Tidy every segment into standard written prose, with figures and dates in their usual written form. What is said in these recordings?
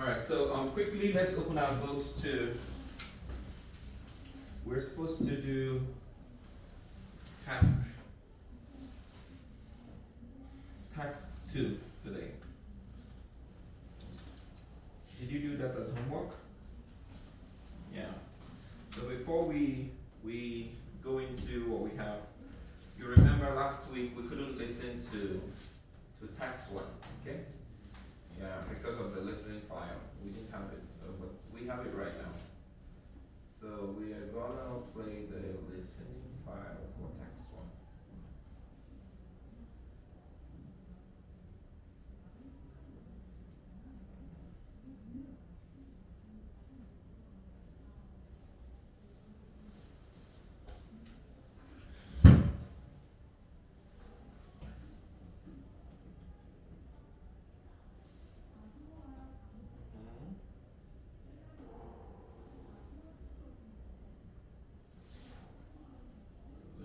All right, so quickly, let's open our books to, we're supposed to do task, task 2 today. Did you do that as homework? Yeah. So before we go into what we have, you remember last week we couldn't listen to tax 1, okay? Yeah, because of the listening file, we didn't have it. So, but we have it right now. So we are gonna play the listening file for text 1. Mhm.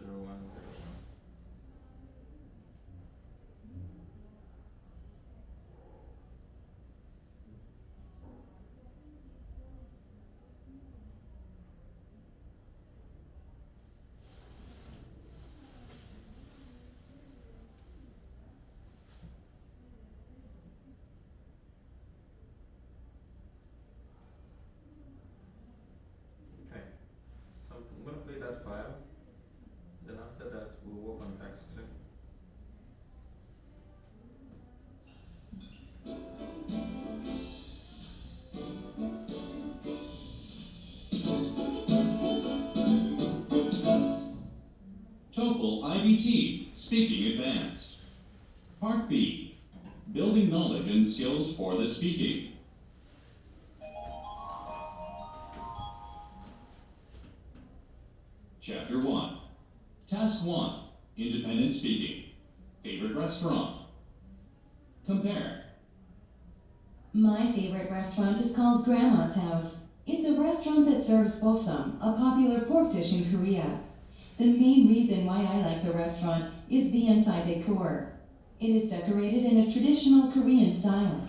0101. Okay. So I'm gonna play that file. Then after that, we'll work on text 2. TOEFL IBT, Speaking Advanced. Part B, Building Knowledge and Skills for the Speaking. Chapter 1, Task 1, Independent Speaking. Favorite restaurant. Compare. My favorite restaurant is called Grandma's House. It's a restaurant that serves bossam, a popular pork dish in Korea. The main reason why I like the restaurant is the inside decor. It is decorated in a traditional Korean style.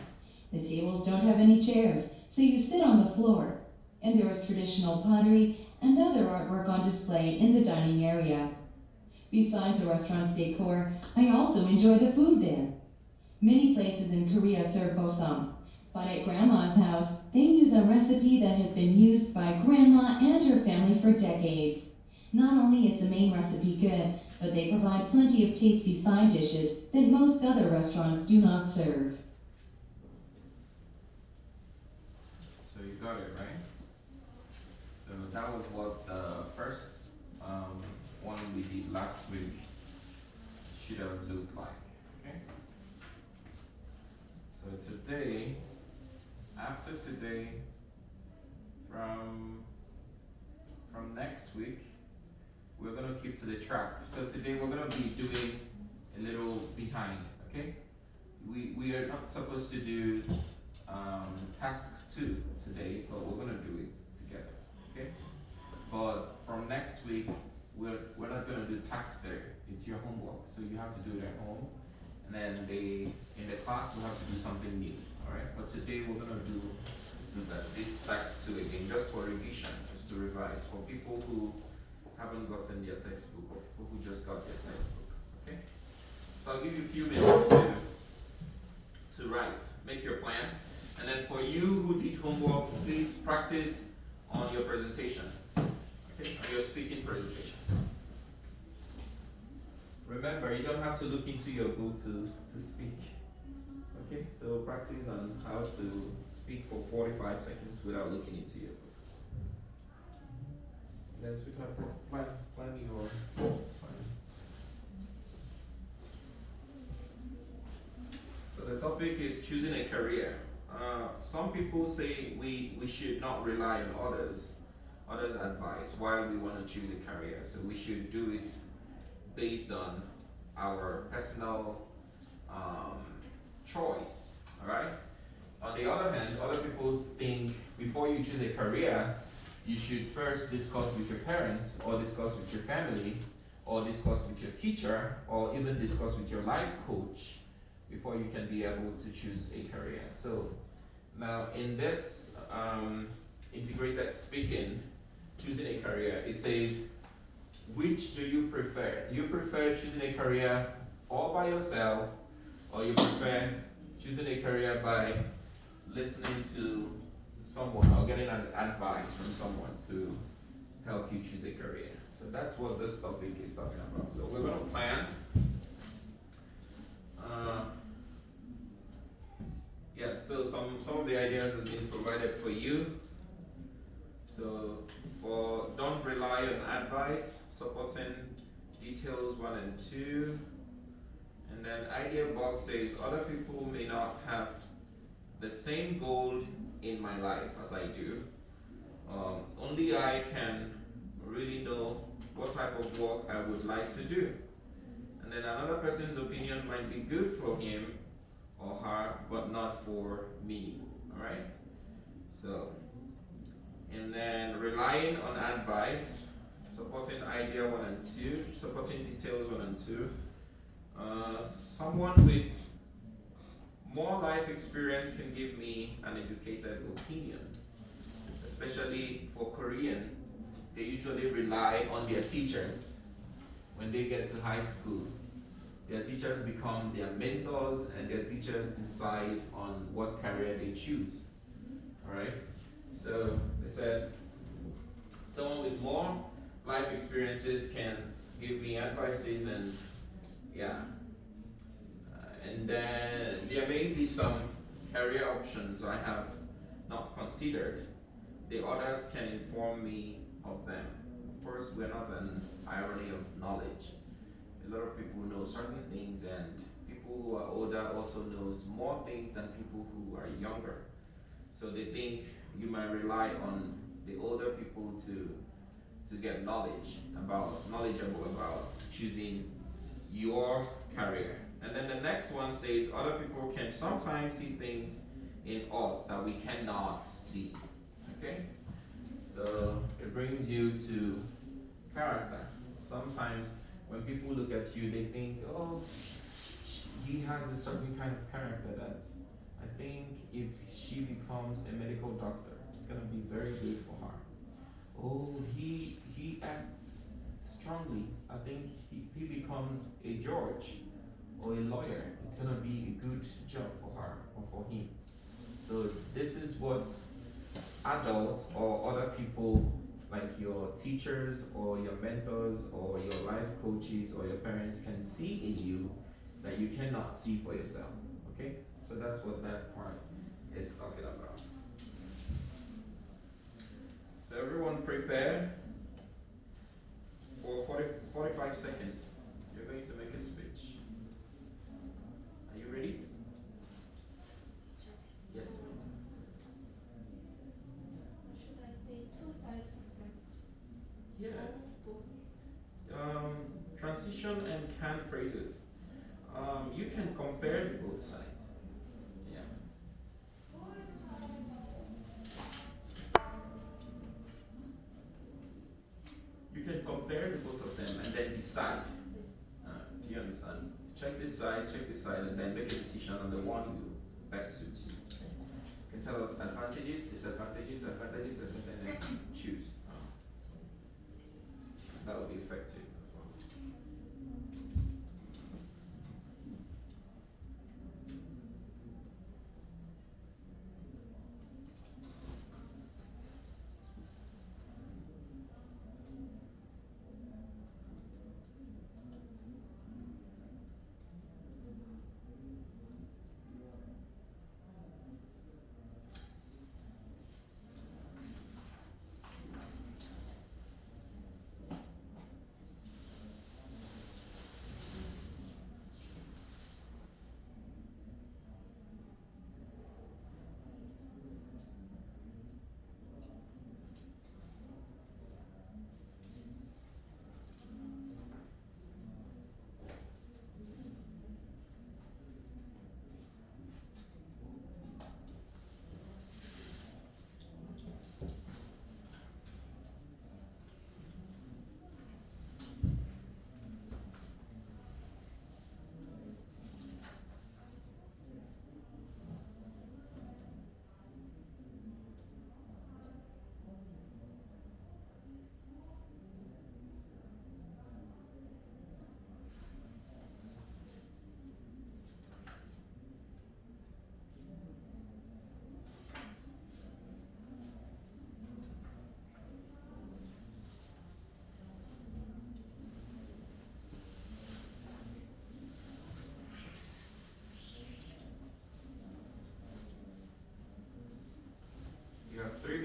The tables don't have any chairs, so you sit on the floor. And there is traditional pottery and other artwork on display in the dining area. Besides the restaurant's decor, I also enjoy the food there. Many places in Korea serve bossam, but at Grandma's house, they use a recipe that has been used by Grandma and her family for decades. Not only is the main recipe good, but they provide plenty of tasty side dishes that most other restaurants do not serve. So you got it, right? So that was what the first one we did last week should have looked like. Okay. So today, after today, from next week, we're gonna keep to the track. So today we're gonna be doing a little behind. Okay. We are not supposed to do task 2 today, but we're gonna do it together. Okay. But from next week, we're not gonna do task 3. It's your homework, so you have to do it at home. And then in the class we have to do something new. All right. But today we're gonna do this task 2 again, just for revision, just to revise for people who haven't gotten their textbook or people who just got their textbook. Okay. So I'll give you a few minutes to write, make your plan, and then for you who did homework, please practice on your presentation. Okay, on your speaking presentation. Remember, you don't have to look into your book to speak. Okay, so practice on how to speak for 45 seconds without looking into your book. Then sweetheart, plan your plan. So the topic is choosing a career. Some people say we should not rely on others advice while we want to choose a career. So we should do it based on our personal choice. All right. On the other hand, other people think before you choose a career, you should first discuss with your parents, or discuss with your family, or discuss with your teacher, or even discuss with your life coach before you can be able to choose a career. So Now, in this integrated speaking, choosing a career, it says, which do you prefer? Do you prefer choosing a career all by yourself, or you prefer choosing a career by listening to someone or getting an advice from someone to help you choose a career? So that's what this topic is talking about. So we're going to plan. So some of the ideas has been provided for you. So for don't rely on advice, supporting details 1 and 2. And then idea box says other people may not have the same goal in my life as I do. Only I can really know what type of work I would like to do. And then another person's opinion might be good for him or her, but not for me. Alright? So, and then relying on advice, supporting idea 1 and 2, supporting details 1 and 2. Someone with more life experience can give me an educated opinion. Especially for Korean, they usually rely on their teachers when they get to high school. Their teachers become their mentors, and their teachers decide on what career they choose. Alright? So they said someone with more life experiences can give me advices, and and then there may be some career options I have not considered. The others can inform me of them. Of course, we're not an irony of knowledge. A lot of people know certain things, and people who are older also knows more things than people who are younger. So they think you might rely on the older people to get knowledgeable about choosing your career. And then the next one says other people can sometimes see things in us that we cannot see. Okay? So it brings you to character. Sometimes when people look at you, they think, oh, he has a certain kind of character that I think if she becomes a medical doctor, it's going to be very good for her. Oh, he acts strongly. I think if he becomes a judge or a lawyer, it's going to be a good job for her or for him. So this is what adults or other people like your teachers or your mentors or your life coaches or your parents can see in you that you cannot see for yourself. Okay? So that's what that part is talking about. So everyone prepared for 45 seconds. You're going to make a speech. Are you ready? Yes. Should I say two sides of the Yes. both? Transition and canned phrases. You can compare both sides. Yeah. You can compare the both of them and then decide. Do you understand? Check this side, and then make a decision on the one who best suits you. Okay? You can tell us advantages, disadvantages, advantages, and then choose. So that will be effective as well.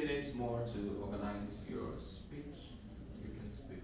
minutes more to organize your speech. You can speak.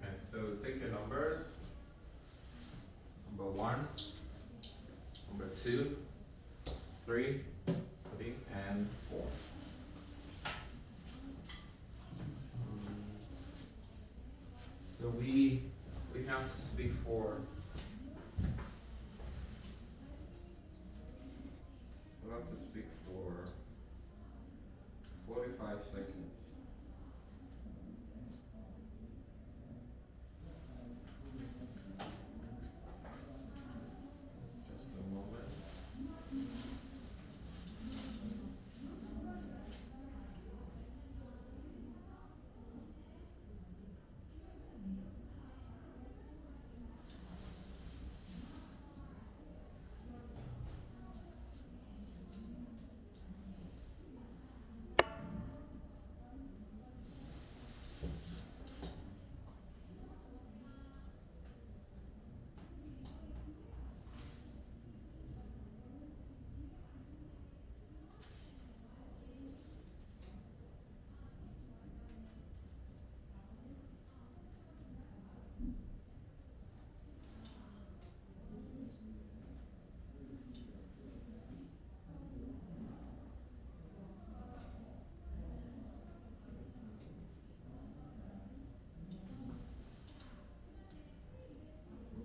Okay, so take your numbers. Number 1, number 2, 3, and 4. So we have to speak for we have to speak for 45 seconds. Just a moment.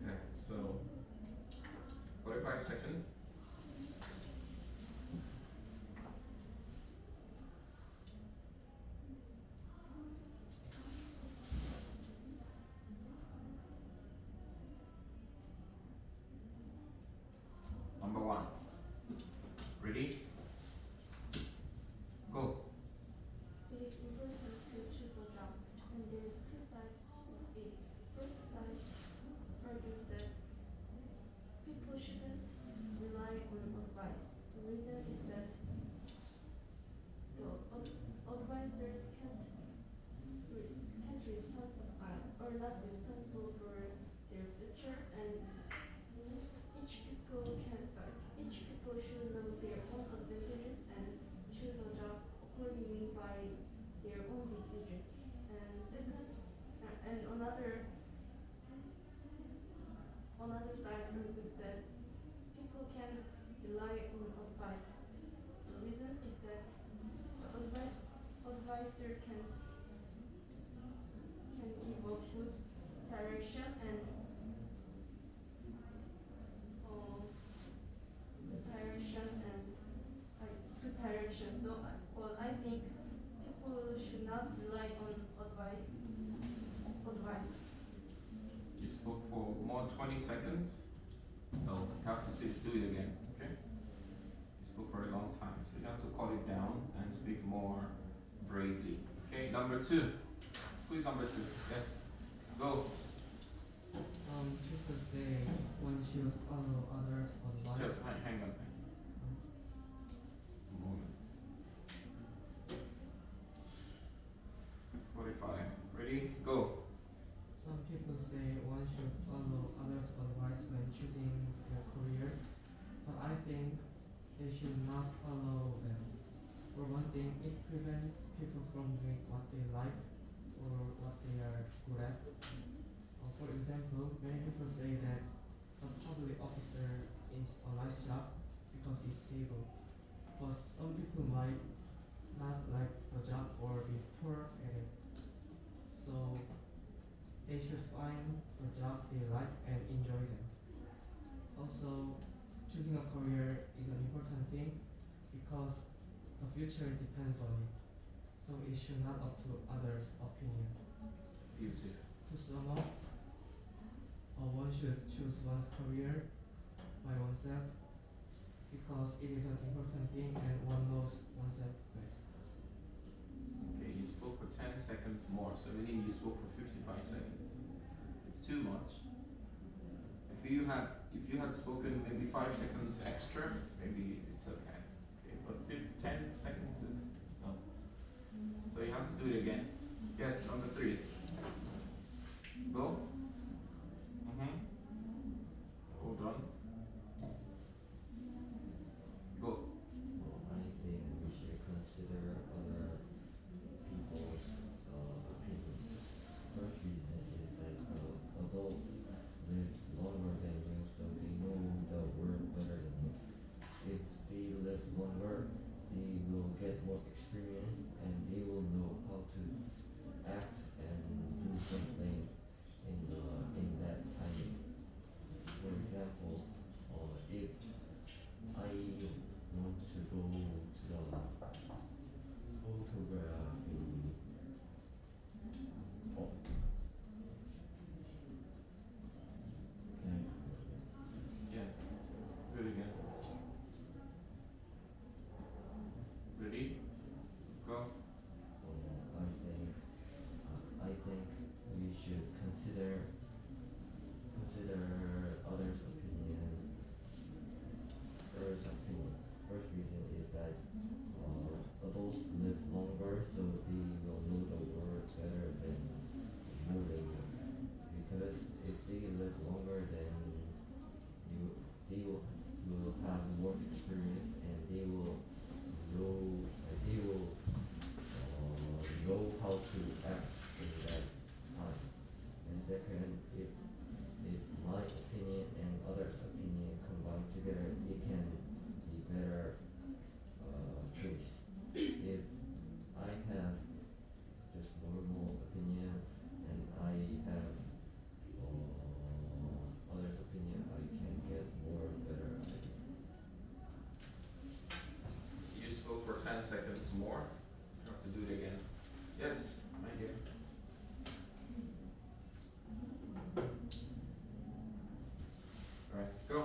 Okay, so 45 seconds. Number 1. Ready? Go. It is important to choose a job, and there is two sides of it. First side argues that people shouldn't rely on advice. The reason is that the advisors can't responsible or not responsible for their future, and each people should know their own advantages and choose a job accordingly by their own decision. And second, and another side argues that people can rely on advice. The reason is that the advisor can give a good direction and direction and good direction. So, well, I think people should not rely on advice. You spoke for more 20 seconds. No, you have to do it again, okay? You spoke for a long time, so you have to cut it down and speak more bravely. Okay, number 2. Who is number 2? Yes. Go. People say one should follow others' advice. Just hang on. should not follow them. For one thing, it prevents people from doing what they like or what they are good at. For example, many people say that a public officer is a nice job because it's stable. But some people might not like the job or be poor at it. So they should find a job they like and enjoy them. Also, choosing a career is an important thing because the future depends on it. So it should not up to others' opinion. Easy. To sum up, one should choose one's career by oneself because it is an important thing and one knows oneself best. Okay, you spoke for 10 seconds more, so meaning you spoke for 55 seconds. It's too much. If you had spoken maybe 5 seconds extra, maybe it's okay. Okay, but 10 seconds is no. So you have to do it again. Yes, number 3. Go. Hold on. Go. Well, I think we should consider other people's opinions. First reason is that adults live longer than you, so they know the world better than you. If they live longer, they will get more experience and they will know how to act and do something in that time. For example, if I want to go to the photography. Oh, can Yes. Do it again. Ready? Go. I think we should consider others' opinion. First reason is that adults live longer, so they will know the world better than more than you. Because if they live longer, then you they will have more experience and they will know how to act in that time. And second, if my opinion and others' opinion combine together, it can be better choice. If I have just normal opinion and I have others' opinion, I can get more better idea. You spoke for 10 seconds more. You have to do it again. Yes, my dear. Alright, go.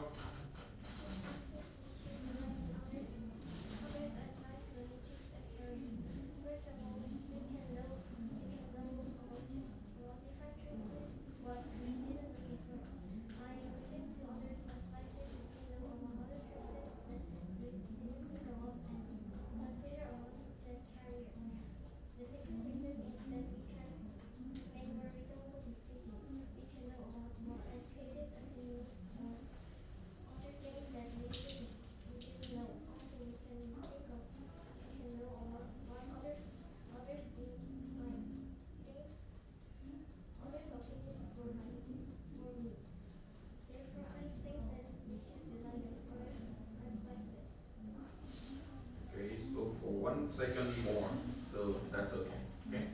Okay, you spoke for 1 second more, so that's okay. Okay?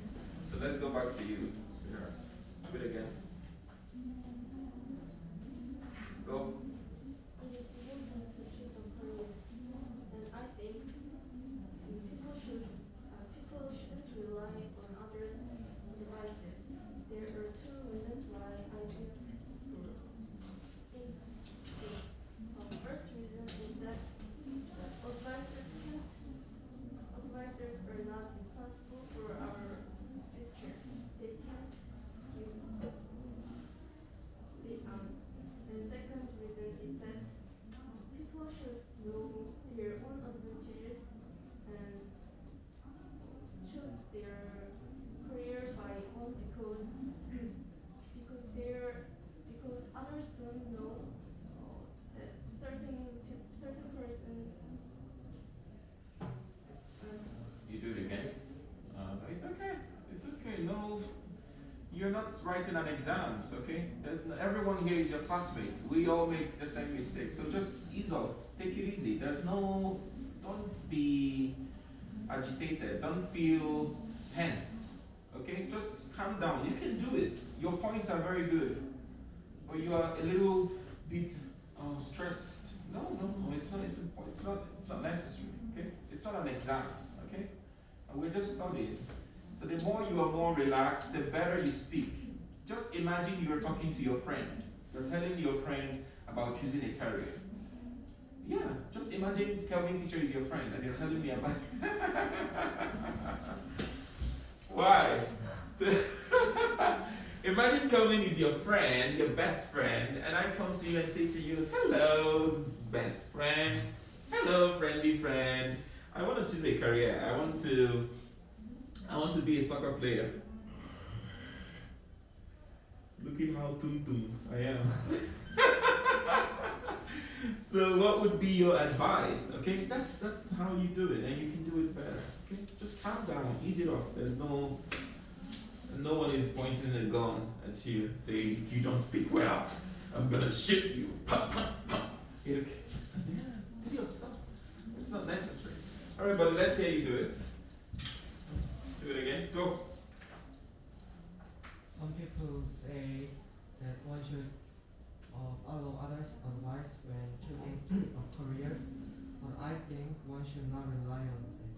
So let's go back to you, sweetheart. Do it again. Go. It is important to choose a career, and I think people shouldn't rely on others' devices. There are 2 reasons why I think this. First reason is that advisors are not responsible for our writing an exams, okay? Everyone here is your classmates. We all make the same mistakes. So just ease off. Take it easy. Don't be agitated. Don't feel tensed. Okay? Just calm down. You can do it. Your points are very good. But you are a little bit stressed. No, no, no. It's not. It's not necessary. Okay? It's not an exams. Okay? And we're just studying. So the more you are more relaxed, the better you speak. Just imagine you're talking to your friend. You're telling your friend about choosing a career. Yeah, just imagine Kelvin teacher is your friend and you're telling me about why? Imagine Kelvin is your friend, your best friend, and I come to you and say to you, hello, best friend, hello, friendly friend. I want to choose a career. I want to be a soccer player. Look at how tum I am. So what would be your advice? Okay, that's how you do it, and you can do it better. Okay, just calm down, ease it off. There's no one is pointing a gun at you, saying if you don't speak well, I'm gonna shoot you. Pop, pop, pop. Okay. Yeah, be yourself. It's not necessary. All right, but let's hear you do it. Do it again. Go. Some people say that one should follow others' advice when choosing a career, but I think one should not rely on it.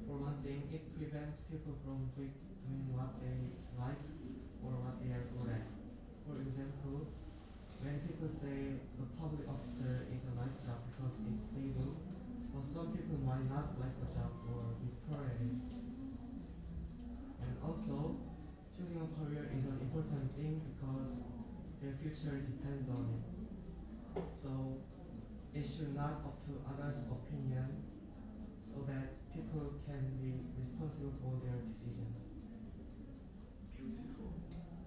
For one thing, it prevents people from doing what they like or what they are good at. For example, when people say the public officer is a nice job because it's stable, but some people might not like the job or be poor at it. And also, choosing a career is an important thing because their future depends on it. So it should not up to others' opinion so that people can be responsible for their decisions. Beautiful.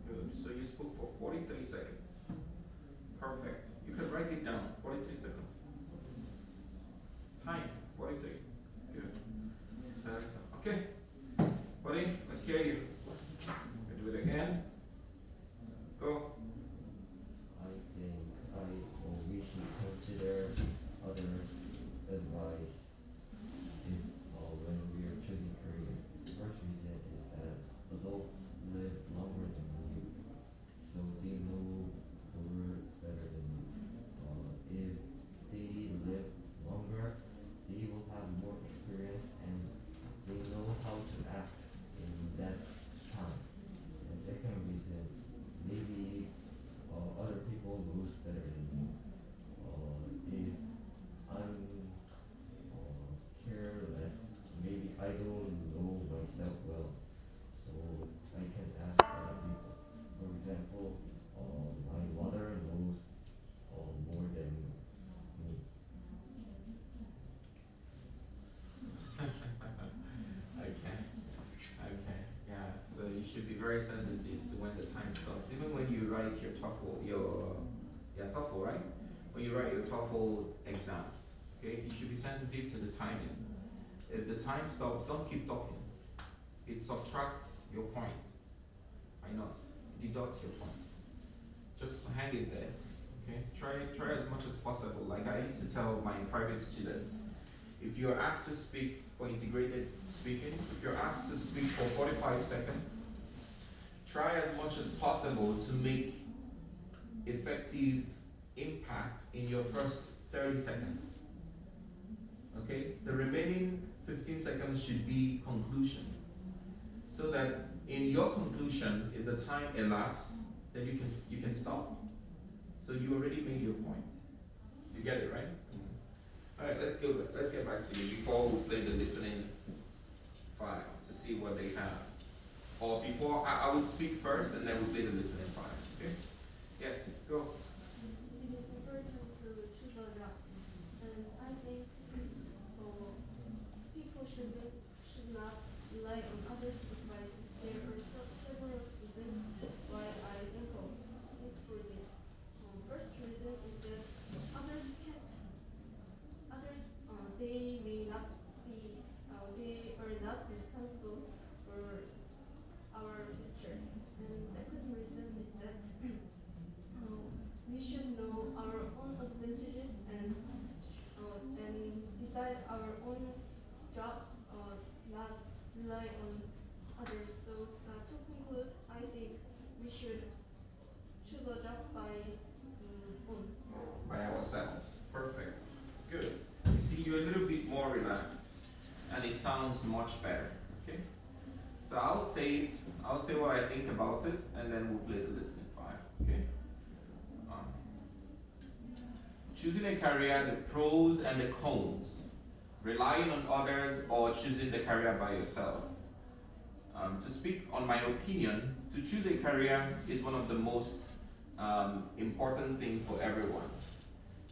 Good. So you spoke for 43 seconds. Perfect. You can write it down. 43 seconds. Time. 43. Good. Okay. Buddy, let's hear you. Do it again. Go. I think we should consider others' advice if when we are choosing career. The first reason is that adults live longer than we, so they know the world better than we. If they live longer, they will have more experience and they know how to act in that time. And second reason, maybe other people knows better than me. If I'm careless, maybe I don't know myself well, so I can ask other people. For example, my mother knows more than me. Okay. Okay. Yeah. So you should be very sensitive to when the time stops. Even when you write your TOEFL, TOEFL, right? When you write your TOEFL exams, okay, you should be sensitive to the timing. If the time stops, don't keep talking. It subtracts your point. Minus, deducts your point. Just hang it there. Okay? Try as much as possible. Like I used to tell my private students, if you're asked to speak for integrated speaking, if you're asked to speak for 45 seconds, try as much as possible to make effective impact in your first 30 seconds. Okay? The remaining 15 seconds should be conclusion. So that in your conclusion, if the time elapses, then you can stop. So you already made your point. You get it, right? All right, let's get back to you before we play the listening file to see what they have. Or before I will speak first and then we'll play the listening file. Okay? Yes, go. It is important to choose a job, and I think people should not rely on others' advice. There are several reasons why I think of it for this. First reason is that others can't. Others they may not be they are not responsible for our future. And second reason rely on others. So to conclude, I think we should choose a job by own. By ourselves. Perfect. Good. You see, you're a little bit more relaxed, and it sounds much better. Okay. So I'll say it. I'll say what I think about it, and then we'll play the listening file. Okay. Um, choosing a career, the pros and the cons. Relying on others or choosing the career by yourself. To speak on my opinion, to choose a career is one of the most important thing for everyone.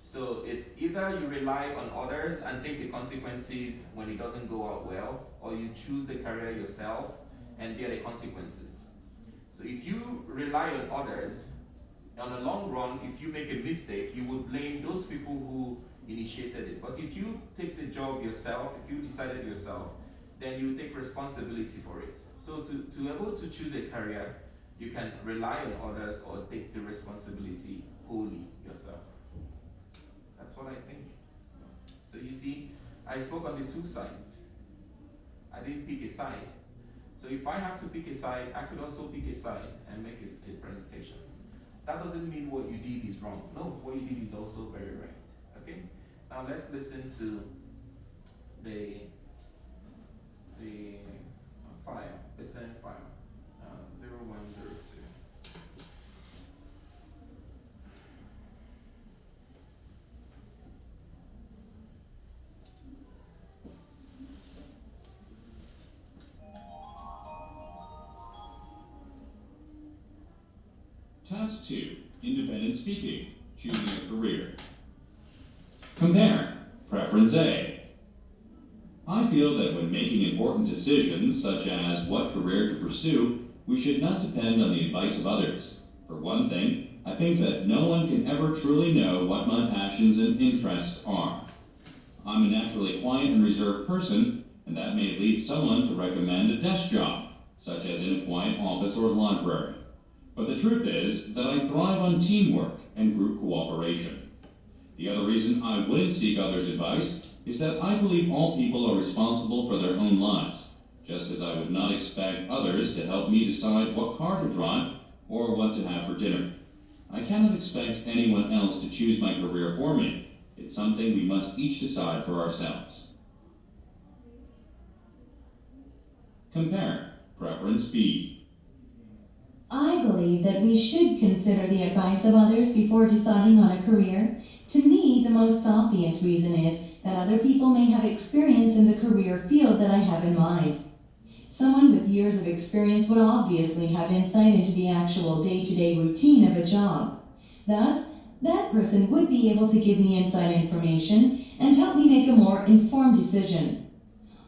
So it's either you rely on others and take the consequences when it doesn't go out well, or you choose the career yourself and bear the consequences. So if you rely on others, on the long run, if you make a mistake, you would blame those people who initiated it. But if you take the job yourself, if you decided yourself, then you take responsibility for it. So to be able to choose a career, you can rely on others or take the responsibility wholly yourself. That's what I think. So you see, I spoke on the two sides. I didn't pick a side. So if I have to pick a side, I could also pick a side and make a presentation. That doesn't mean what you did is wrong. No, what you did is also very right. Okay? Now let's listen to the file, listen file, 0102. Task 2, independent speaking, choosing a career. Compare. Preference A. I feel that when making important decisions, such as what career to pursue, we should not depend on the advice of others. For one thing, I think that no one can ever truly know what my passions and interests are. I'm a naturally quiet and reserved person, and that may lead someone to recommend a desk job, such as in a quiet office or library. But the truth is that I thrive on teamwork and group cooperation. The other reason I wouldn't seek others' advice is that I believe all people are responsible for their own lives, just as I would not expect others to help me decide what car to drive or what to have for dinner. I cannot expect anyone else to choose my career for me. It's something we must each decide for ourselves. Compare. Preference B. I believe that we should consider the advice of others before deciding on a career. To me, the most obvious reason is that other people may have experience in the career field that I have in mind. Someone with years of experience would obviously have insight into the actual day-to-day routine of a job. Thus, that person would be able to give me inside information and help me make a more informed decision.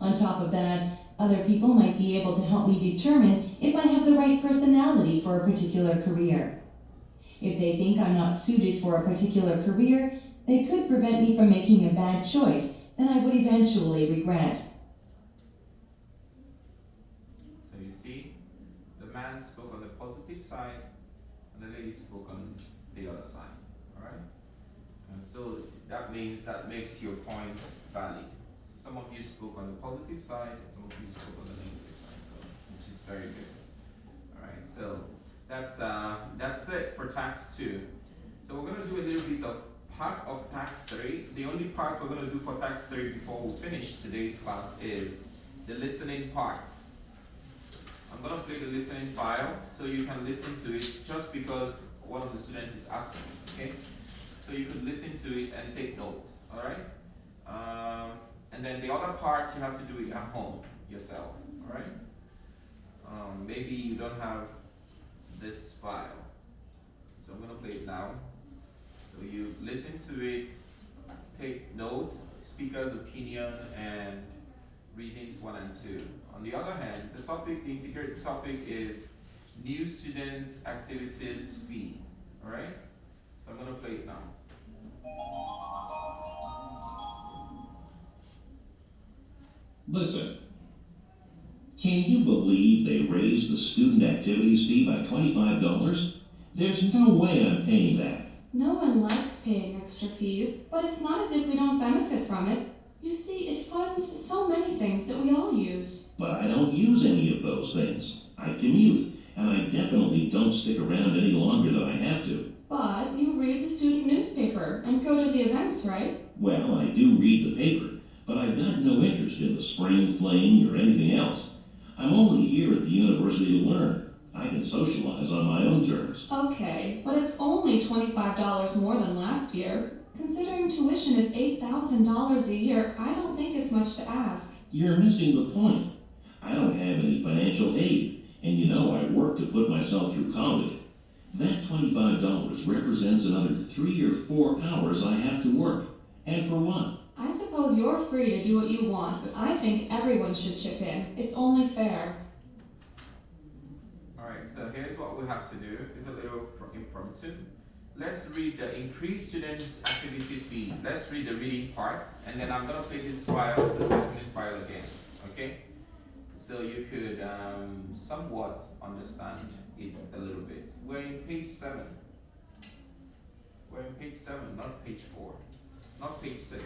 On top of that, other people might be able to help me determine if I have the right personality for a particular career. If they think I'm not suited for a particular career, they could prevent me from making a bad choice that I would eventually regret. So you see, the man spoke on the positive side, and the lady spoke on the other side. Alright? And so that makes your point valid. So some of you spoke on the positive side, and some of you spoke on the negative side, so, which is very good. Alright, so that's it for task 2. So we're going to do a little bit of part of task 3. The only part we're going to do for task 3 before we finish today's class is the listening part. I'm going to play the listening file so you can listen to it just because one of the students is absent, okay? So you could listen to it and take notes, alright? And then the other part you have to do it at home yourself, alright? Maybe you don't have this file. So I'm going to play it now. So you listen to it, take note, speaker's opinion, and reasons 1 and 2. On the other hand, the integrated topic is new student activities fee. Alright? So I'm going to play it now. Listen. Can you believe they raised the student activities fee by $25? There's no way I'm paying that. No one likes paying extra fees, but it's not as if we don't benefit from it. You see, it funds so many things that we all use. But I don't use any of those things. I commute, and I definitely don't stick around any longer than I have to. But you read the student newspaper and go to the events, right? Well, I do read the paper, but I've got no interest in the spring fling or anything else. I'm only here at the university to learn. I can socialize on my own terms. Okay, but it's only $25 more than last year. Considering tuition is $8,000 a year, I don't think it's much to ask. You're missing the point. I don't have any financial aid, and you know I work to put myself through college. That $25 represents another 3 or 4 hours I have to work. And for what? I suppose you're free to do what you want, but I think everyone should chip in. It's only fair. Alright, so here's what we have to do. It's a little impromptu. Let's read the increased student activity fee. Let's read the reading part, and then I'm gonna play this listening file again. Okay? So you could somewhat understand it a little bit. We're in page 7. We're in page 7, not page 4, not page 6.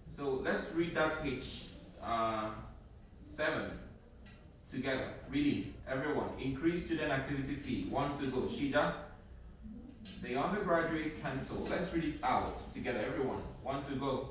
So let's read that page 7 together. Reading, everyone. Increase student activity fee. 1 to go. Shida. The undergraduate cancel. Let's read it out together, everyone. 1 to go.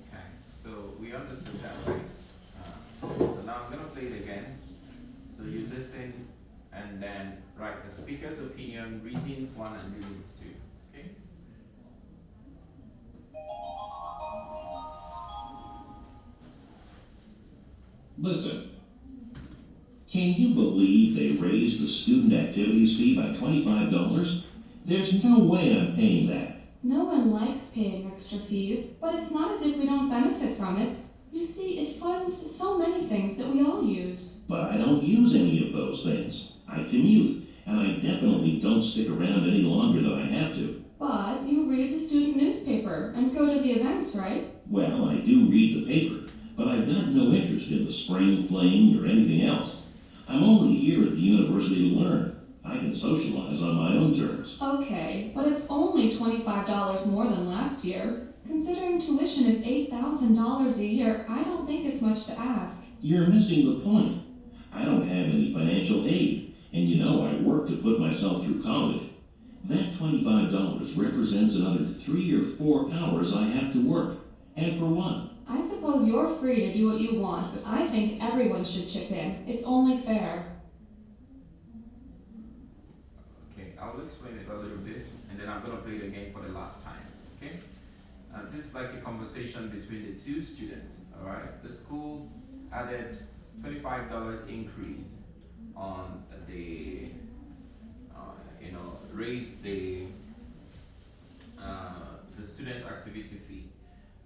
Okay, so we understood that, right? So now I'm gonna play it again. So you listen and then write the speaker's opinion, reasons 1 and reasons 2. Okay? Listen. Can you believe they raised the student activities fee by $25? There's no way I'm paying that. No one likes paying extra fees, but it's not as if we don't benefit from it. You see, it funds so many things that we all use. But I don't use any of those things. I commute, and I definitely don't stick around any longer than I have to. But you read the student newspaper and go to the events, right? Well, I do read the paper, but I've got no interest in the spring fling or anything else. I'm only here at the university to learn. I can socialize on my own terms. Okay, but it's only $25 more than last year. Considering tuition is $8,000 a year, I don't think it's much to ask. You're missing the point. I don't have any financial aid, and you know I work to put myself through college. That $25 represents another 3 or 4 hours I have to work. And for what? I suppose you're free to do what you want, but I think everyone should chip in. It's only fair. Okay, I'll explain it a little bit and then I'm gonna play it again for the last time. Okay? This is like a conversation between the 2 students. Alright? The school added $25 increase on the raised the student activity fee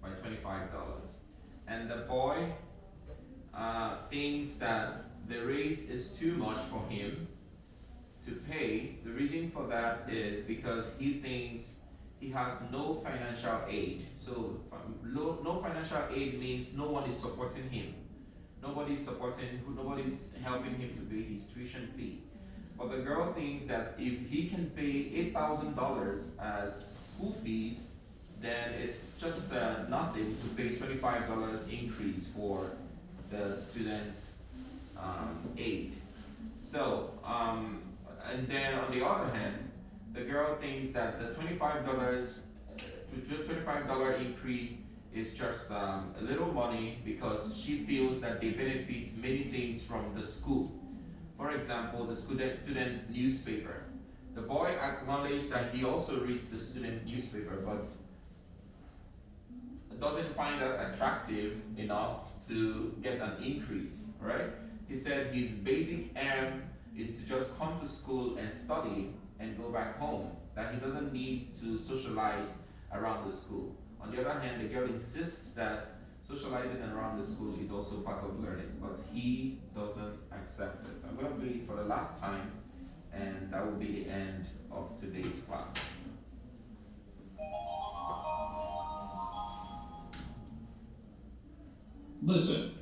by $25, and the boy thinks that the raise is too much for him to pay. The reason for that is because he thinks he has no financial aid. So no financial aid means no one is supporting him. Nobody's helping him to pay his tuition fee. But the girl thinks that if he can pay $8,000 as school fees, then it's just nothing to pay $25 increase for the student aid. So, and then on the other hand, the girl thinks that the $25 increase is just a little money because she feels that they benefit many things from the school. For example, the student newspaper. The boy acknowledged that he also reads the student newspaper, but doesn't find that attractive enough to get an increase, right? He said his basic aim is to just come to school and study and go back home, that he doesn't need to socialize around the school. On the other hand, the girl insists that socializing around the school is also part of learning, but he doesn't accept it. I'm going to do it for the last time, and that will be the end of today's class. Listen,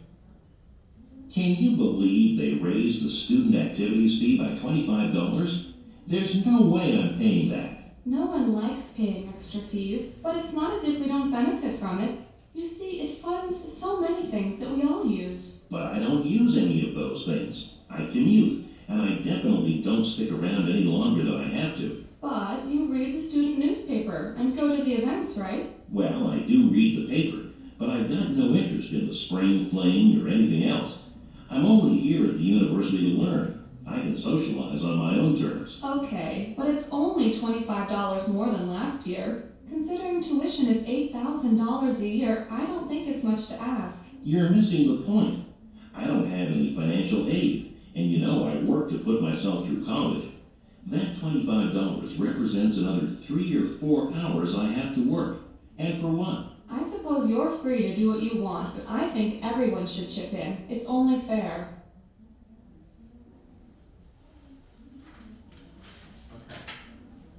can you believe they raised the student activities fee by $25? There's no way I'm paying that. No one likes paying extra fees, but it's not as if we don't benefit from it. You see, it funds so many things that we all use. But I don't use any of those things. I commute, and I definitely don't stick around any longer than I have to. But you read the student newspaper and go to the events, right? Well, I do read the paper, but I've got no interest in the spring fling or anything else. I'm only here at the university to learn. I can socialize on my own terms. Okay, but it's only $25 more than last year. Considering tuition is $8,000 a year, I don't think it's much to ask. You're missing the point. I don't have any financial aid, and you know I work to put myself through college. That $25 represents another 3 or 4 hours I have to work. And for what? I suppose you're free to do what you want, but I think everyone should chip in. It's only fair. Okay,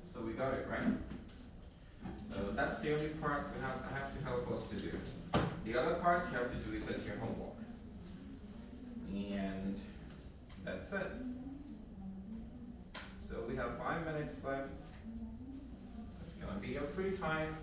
so we got it, right? So that's the only part I have to help us to do. The other part you have to do it as your homework. And that's it. So we have 5 minutes left. It's gonna be your free time.